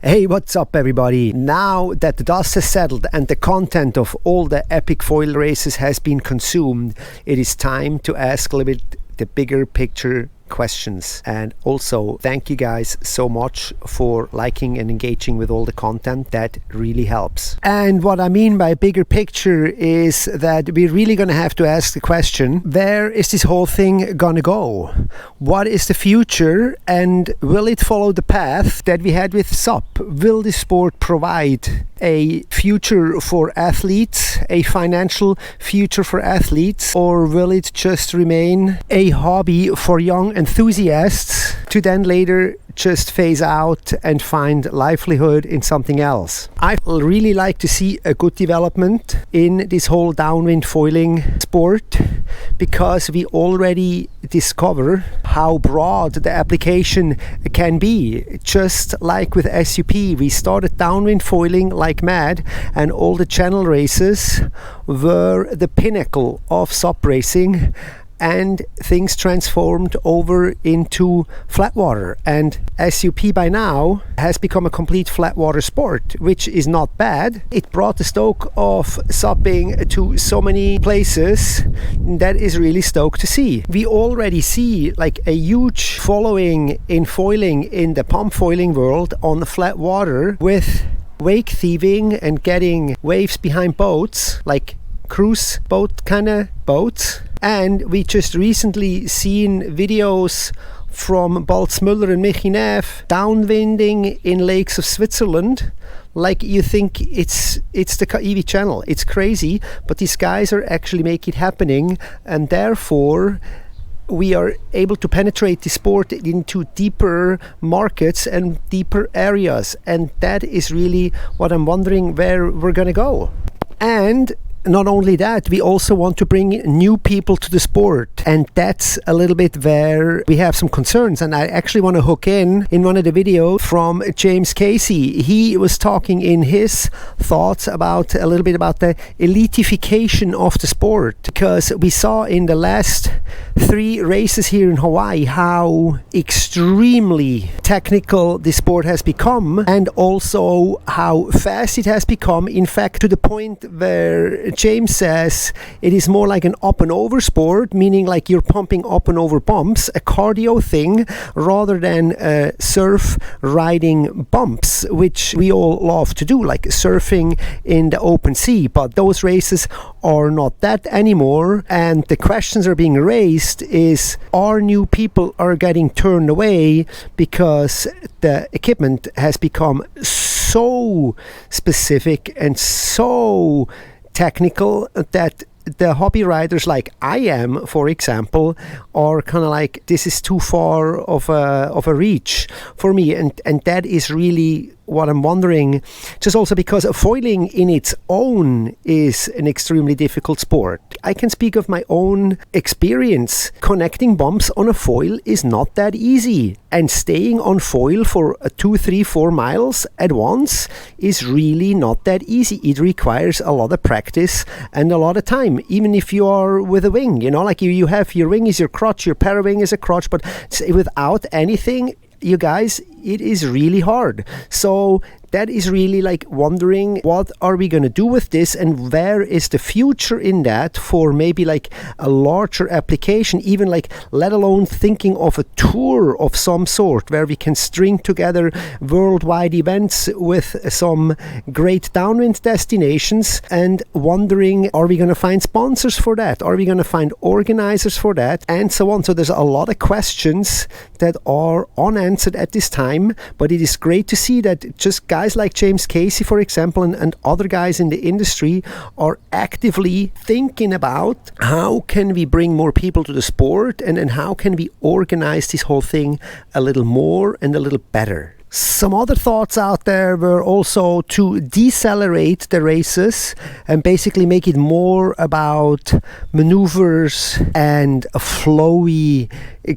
Hey, what's up everybody? Now that the dust has settled and the content of all the epic foil races has been consumed, it is time to ask a little bit the bigger picture questions. And also thank you guys so much for liking and engaging with all the content. That really helps. And what I mean by bigger picture is that we're really going to have to ask the question, where is this whole thing gonna go? What is the future, and will it follow the path that we had with SUP? Will this sport provide a future for athletes, a financial future for athletes, or will it just remain a hobby for young enthusiasts to then later just phase out and find livelihood in something else? I really like to see a good development in this whole downwind foiling sport, because we already discover how broad the application can be. Just like with SUP, we started downwind foiling like mad, and all the channel races were the pinnacle of SUP racing, and things transformed over into flat water, and SUP by now has become a complete flat water sport, which is not bad. It brought the stoke of supping to so many places that is really stoked to see. We already see like a huge following in foiling in the pump foiling world on the flat water, with wake thieving and getting waves behind boats, like cruise boat kind of boats. And we just recently seen videos from Balzmüller and Michi Neff downwinding in lakes of Switzerland. Like, you think it's the EV channel. It's crazy, but these guys are actually making it happening, and therefore we are able to penetrate the sport into deeper markets and deeper areas. And that is really what I'm wondering, where we're gonna go. And not only that, we also want to bring new people to the sport, and that's a little bit where we have some concerns. And I actually want to hook in one of the videos from James Casey. He was talking in his thoughts about a little bit about the elitification of the sport, because we saw in the last 3 races here in Hawaii how extremely technical the sport has become, and also how fast it has become. In fact, to the point where James says it is more like an up and over sport, meaning like you're pumping up and over bumps, a cardio thing, rather than surf riding bumps, which we all love to do, like surfing in the open sea. But those races are not that anymore, and the questions are being raised is, are new people are getting turned away because the equipment has become so specific and so technical that the hobby riders like I am, for example, are kind of like, this is too far of a reach for me, and that is really what I'm wondering. Just also because foiling in its own is an extremely difficult sport. I can speak of my own experience. Connecting bumps on a foil is not that easy, and staying on foil for 2, 3, 4 miles at once is really not that easy. It requires a lot of practice and a lot of time, even if you are with a wing, you know, like you have your wing is your crutch, your parawing is a crutch, but without anything, you guys, it is really hard. So that is really like wondering, what are we going to do with this, and where is the future in that for maybe like a larger application, even like, let alone thinking of a tour of some sort where we can string together worldwide events with some great downwind destinations, and wondering, are we going to find sponsors for that? Are we going to find organizers for that? And so on. So there's a lot of questions that are unanswered at this time, but it is great to see that just guys like James Casey, for example, and other guys in the industry are actively thinking about how can we bring more people to the sport, and how can we organize this whole thing a little more and a little better. Some other thoughts out there were also to decelerate the races and basically make it more about maneuvers and flowy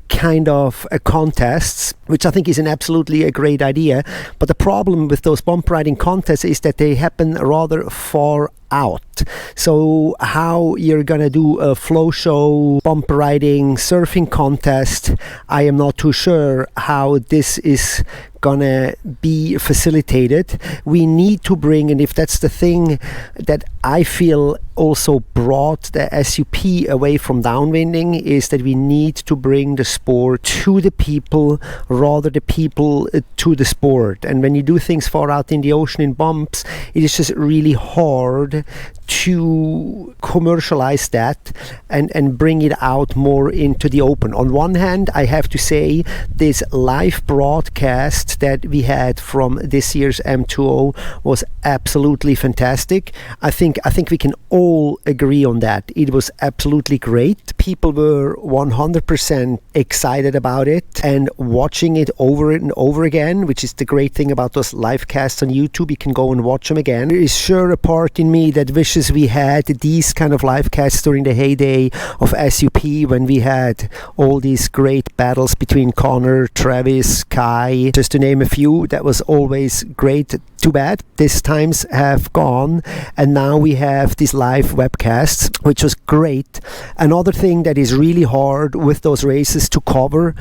kind of contests, which I think is absolutely a great idea. But the problem with those bump riding contests is that they happen rather far out. So how you're gonna do a flow show, bump riding, surfing contest, I am not too sure how this is gonna be facilitated. We need to bring, and if that's the thing that I feel also brought the SUP away from downwinding, is that we need to bring the sport to the people rather the people to the sport. And when you do things far out in the ocean in bumps, it is just really hard to commercialize that and bring it out more into the open. On one hand, I have to say this live broadcast that we had from this year's M2O was absolutely fantastic. I think we can all agree on that. It was absolutely great. People were 100% excited about it and watching it over and over again, which is the great thing about those live casts on YouTube. You can go and watch them again. There is sure a part in me that wishes we had these kind of live casts during the heyday of SUP, when we had all these great battles between Connor, Travis, Kai, just to name a few. That was always great. Too bad these times have gone, and now we have these live webcasts, which was great. Another thing that is really hard with those races to cover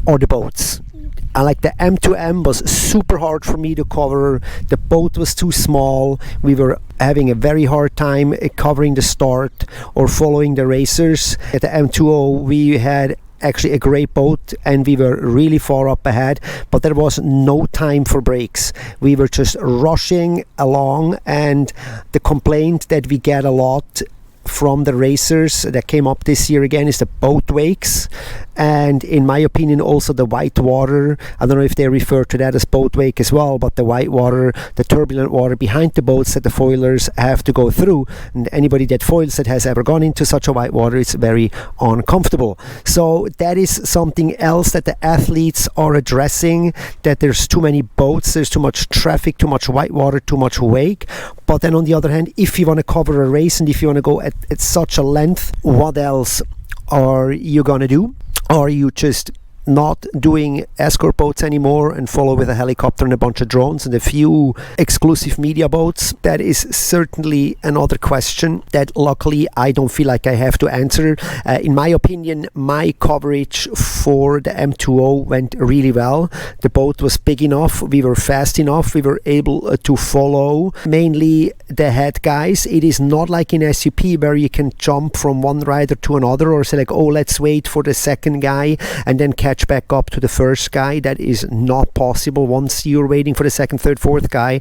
are the boats. And like the M2M was super hard for me to cover. The boat was too small. We were having a very hard time covering the start or following the racers. At the M2O we had actually a great boat and we were really far up ahead, but there was no time for breaks. We were just rushing along, and the complaint that we get a lot from the racers that came up this year again is the boat wakes, and in my opinion also the white water. I don't know if they refer to that as boat wake as well, but the white water, the turbulent water behind the boats that the foilers have to go through, and anybody that foils that has ever gone into such a white water, it's very uncomfortable. So that is something else that the athletes are addressing, that there's too many boats, there's too much traffic, too much white water, too much wake. But then on the other hand, if you want to cover a race and if you want to go at such a length, what else are you gonna do? Are you just not doing escort boats anymore and follow with a helicopter and a bunch of drones and a few exclusive media boats? That is certainly another question that luckily I don't feel like I have to answer. In my opinion, my coverage for the M2O went really well. The boat was big enough, we were fast enough, we were able to follow mainly the head guys. It is not like in SUP where you can jump from one rider to another or say like, oh, let's wait for the second guy and then catch back up to the first guy. That is not possible. Once you're waiting for the second, third, fourth guy,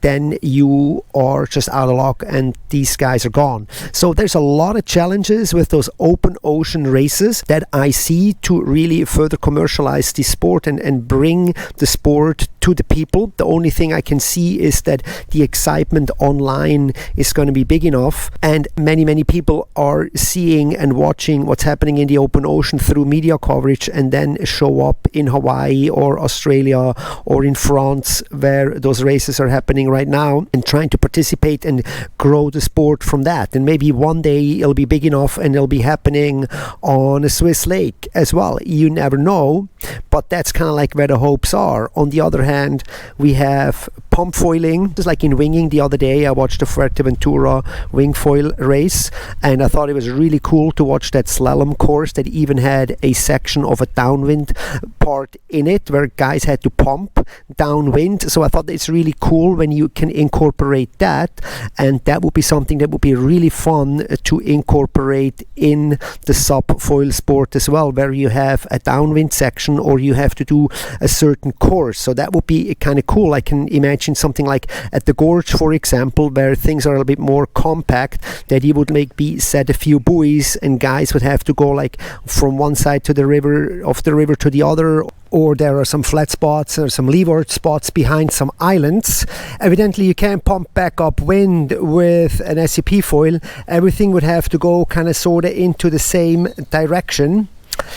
then you are just out of luck and these guys are gone. So there's a lot of challenges with those open ocean races that I see to really further commercialize the sport and bring the sport to the people. The only thing I can see is that the excitement online is going to be big enough, and many people are seeing and watching what's happening in the open ocean through media coverage and then show up in Hawaii or Australia or in France where those races are happening right now, and trying to participate and grow the sport from that. And maybe one day it'll be big enough and it'll be happening on a Swiss lake as well. You never know, but that's kind of like where the hopes are. On the other hand, we have pump foiling. Just like in winging the other day, I watched the Fuerteventura wing foil race and I thought it was really cool to watch that slalom course that even had a section of a downwind part in it where guys had to pump downwind. So I thought it's really cool when you can incorporate that, and that would be something that would be really fun to incorporate in the sub foil sport as well, where you have a downwind section or you have to do a certain course. So that would be kind of cool. I can imagine something like at the gorge, for example, where things are a bit more compact, that you would maybe set a few buoys and guys would have to go like from one side to the river, of the river to the other, or there are some flat spots or some leeward spots behind some islands. Evidently you can't pump back up wind with an SUP foil. Everything would have to go kind of sort of into the same direction.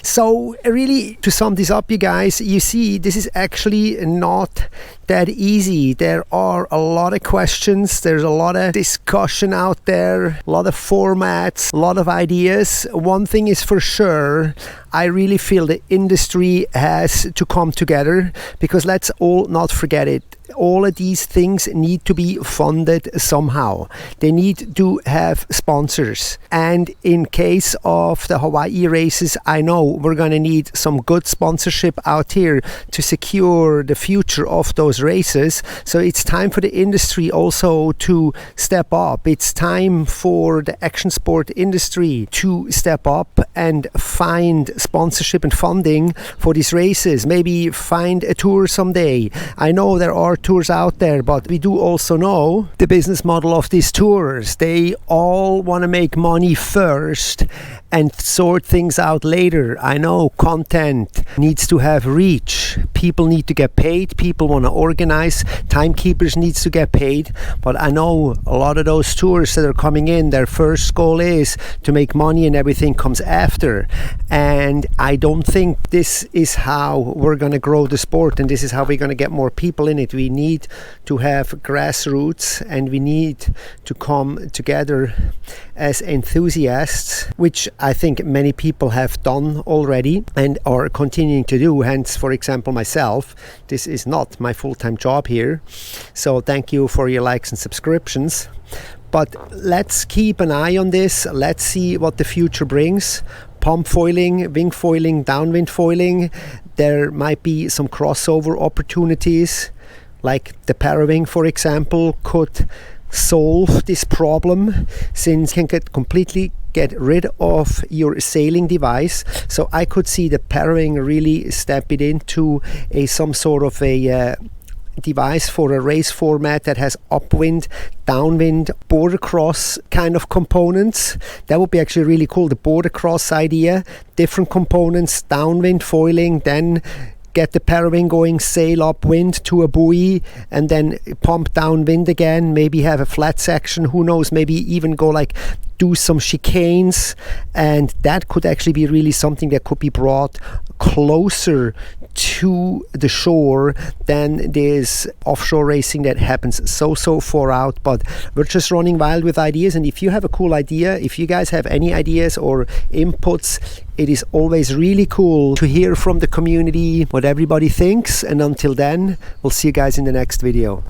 So really, to sum this up, you guys, you see this is actually not that easy. There are a lot of questions, there's a lot of discussion out there, a lot of formats, a lot of ideas. One thing is for sure, I really feel the industry has to come together, because let's all not forget it. All of these things need to be funded somehow. They need to have sponsors. And in case of the Hawaii races, I know we're going to need some good sponsorship out here to secure the future of those races. So it's time for the industry also to step up. It's time for the action sport industry to step up and find sponsorship and funding for these races. Maybe find a tour someday. I know there are tours out there, but we do also know the business model of these tours. They all want to make money first and sort things out later. I know content needs to have reach. People need to get paid. People want to organize. Timekeepers needs to get paid. But I know a lot of those tours that are coming in, their first goal is to make money and everything comes after. And I don't think this is how we're going to grow the sport, and this is how we're going to get more people in it. We need to have grassroots, and we need to come together as enthusiasts, which I think many people have done already and are continuing to do. Hence, for example, myself, this is not my full-time job here. So thank you for your likes and subscriptions. But let's keep an eye on this. Let's see what the future brings. Pump foiling, wing foiling, downwind foiling. There might be some crossover opportunities, like the Parawing, for example, could solve this problem, since you can completely get rid of your sailing device. So I could see the Parawing really step it into some sort of a device for a race format that has upwind, downwind, border cross kind of components. That would be actually really cool, the border cross idea. Different components, downwind foiling, then get the Parawing going, sail upwind to a buoy, and then pump downwind again, maybe have a flat section, who knows, maybe even go do some chicanes. And that could actually be really something that could be brought closer to the shore than this offshore racing that happens so far out. But we're just running wild with ideas, and if you have a cool idea, if you guys have any ideas or inputs, it is always really cool to hear from the community what everybody thinks. And until then, we'll see you guys in the next video.